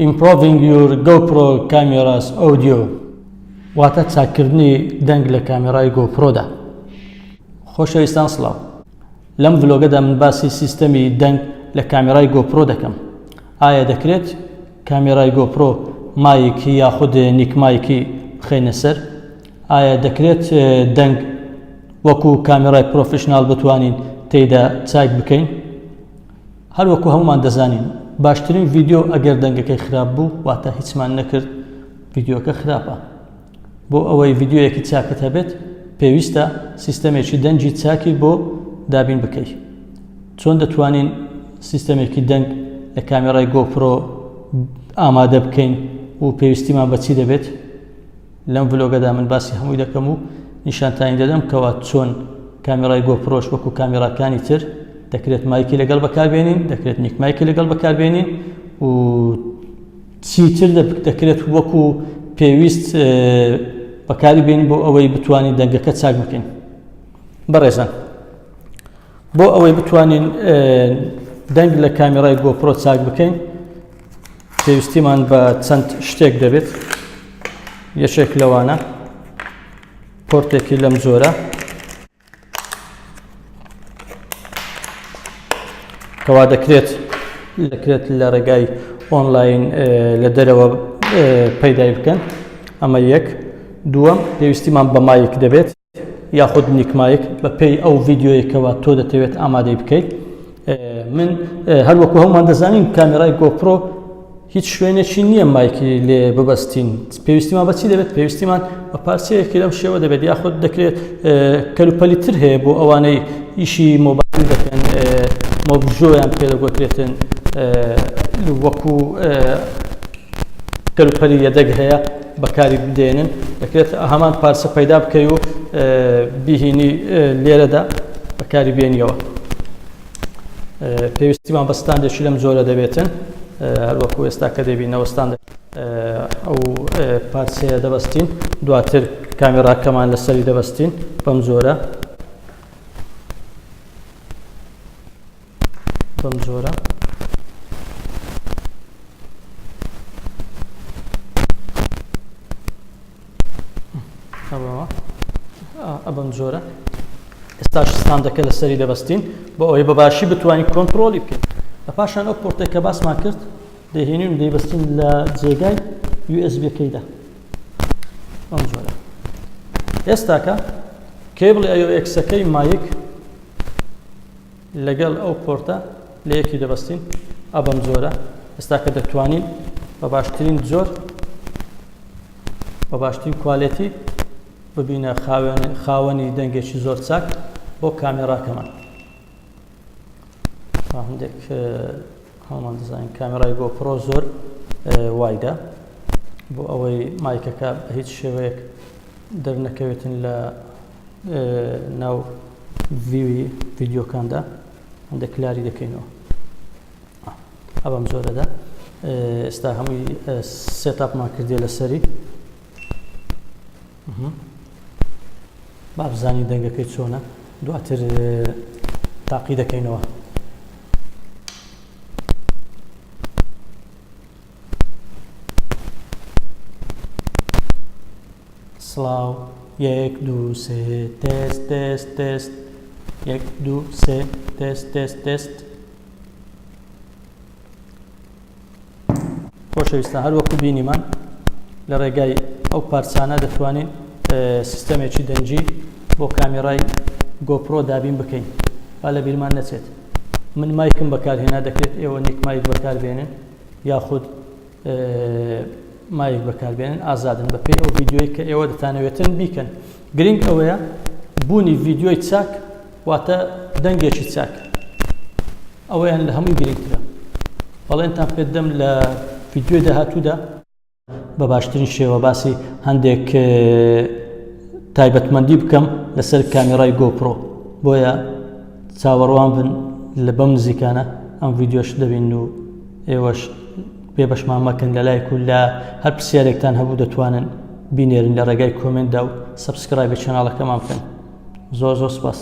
improving your GoPro camera's audio واتە چاکردنی دەنگ لە کامێرای گۆپرۆدا. خۆشەویستان سڵاو، لەم ڤلۆگەدا من باسی سیستەمی دەنگ لە کامێرای گۆپرۆ دەکەم. ئایا دەکرێت کامێرای گۆپرۆ مایکی یاخود نیکمایکی بخەینە سەر؟ ئایا دەکرێت دەنگ وەکو کامێرای پرۆفشنال بتوانین تێیدا چاک بکەین؟ هەروەکو هەمومان دەزانین باشترین ڤیدیۆ ئەگەر دەنگەکەی خراپ بوو واتە هیچمان نەکرد، ڤیدیۆکە خراپە. بۆ ئەوەی ڤیدیۆیەکی چاکت هەبێت پێویستە سیستەمێکی دەنگی چاکی بۆ دابین بکەیت. چۆن دەتوانین سیستەمێکی دەنگ لە کامێرای گۆپرۆ ئامادە بکەین و پێویستیمان بەچی دەبێت؟ لەم ڤلۆگەدا من باسی هەمووی دەکەم و نیشانتانی دەدەم کەوا چۆن کامێرای گۆپرۆش وەکو کامێراکانی تر دەکرێت مایکی لەگەڵ بەکاربێنین، دەکرێت نیکمایکی لەگەڵ بەکاربێنین و چیتر دەکرێت وەکو پێویست بەکاری بێنین بۆ ئەوەی بتوانین دەنگەکە چاک بکەین. بەڕێزان، بۆ ئەوەی بتوانین دەنگ لە کامێرای گۆپرۆ چاک بکەین پێویستیمان بە چەند شتێک دەبێت. یەکێک لەوانە پۆرتێکی لەم جۆرە کەوا دەکرێت لە ڕێگای ئۆنلاین لە دەرەوە پەیدای بکەن. ئەمە یەک. دووەم، پێویستیمان بە مایک دەبێت یاخود نیکمایک بە پێی ئەو ڤیدیۆیەکەوە تۆ دەتەوێت ئامادەی بکەیت. من هەروەکو هەمومان دەزانین کامێرای گۆپرۆ هیچ شوێنێکی نییە مایکی لێ ببەستین. پێویستیمان بەچی دەبێت؟ پێویستیمان بە پارچەیەکی لەم شێوە دەبێت، یاخود دەکرێت کەلوپەلی تر هەیە بۆ ئەوانەی ئیشی مۆبایل دەکەن، مۆبژۆیان پێ دەگوترێتن وەکو کەلوپەلی یەدەگ هەیە بەکاری بدێنن. دەکرێت هەمان پارچە پەیدا بکەی و بیهینی لێرەدا بەکاری بێنیەوە. پێویستیمان بە ستاندێکی لەم جۆرە دەبێتن، هەروەکو ئێستا کە دەبینەوە ستاند ئەو پارچەیە دەبەستین، دواتر کامێراکەمان لەسەری دەبەستین بەم جۆرە. بەم جۆرە ئێستاش ستاندەکە لەسەری دەبەستین بۆ ئەوەی بەباشی بتوانین کۆنتڕۆلی بکەین. لە پاشان ئەو پۆرتێک کە باسمان کرد دەهێنین و دەیبەستین لە جێگای USB-کەیدا بەم جۆرە. ئێستاکە کێبڵی AUX-ەکەی مایک لەگەڵ ئەو پۆرتە لە یەکی دەبەستین بەم جۆرە. ئێستا کە دەتوانین بە باشترین جۆر بە باشترین کوالێتی ببینە خاوەنی دەنگێکی زۆر چاک بۆ کامێراکەمان. هەندێک هەڵمان دەزانین کامێرای گۆپرۆ زۆر وایدا بۆ ئەوەی مایکەکە بە هیچ شێوەیەک دەرنەکەوێتن لە ناو ڤیوی ڤیدیۆکاندا، هەندێک کلاری دەکەینەوە. بەم جۆرەدا ئێستا هەمووی سێتاپمان کردێ لەسەری. با بزانین دەنگەکەی چۆنە، دواتر تاقی دەکەینەوە. سڵاو، 1 2 3 تست تست تست 1 2 3 تست تست تست. خۆشەویستان، هەروەکو بینیمان لە ڕێگای ئەو پارچانە دەتوانین سیستەمێکی دەنگی بۆ کامێرای گۆپرۆ دابین بکەین. با لە بیرمان نەچێت من مایکم بەکارهێنا، دەکرێت ئێوە نیکمایک بەکاربێنن یاخود مایک بەکاربێنن، ئازادن بە پێی ئەو ڤیدیۆی کە ئێوە دەتانەوێتن بیکەن. گرنگ ئەوەیە بوونی ڤیدیۆی چاک واتە دەنگێکی چاک، ئەوەیان لە هەمووی گرنگترە. بەڵێنتان پێت دەم لە ڤیدیۆی داهاتوودا بە باشترین شێوە باسی هەندێک تایبەتمەندی بکەم لەسەر کامێرای گۆپرۆ، بۆیە چاوەڕوان بن لە بەم نزیکانە ئەم ڤیدیۆش دەبین و ئێوەش پێبەشمان مەکەن لە لایک و لە هەر پرسیارێکتان هەبوو دەتوانن بینێرن لە ڕێگای کۆمنتدا و سەبسکرایبی چەناڵەکەمان بکەن. زۆر زۆر سپاس.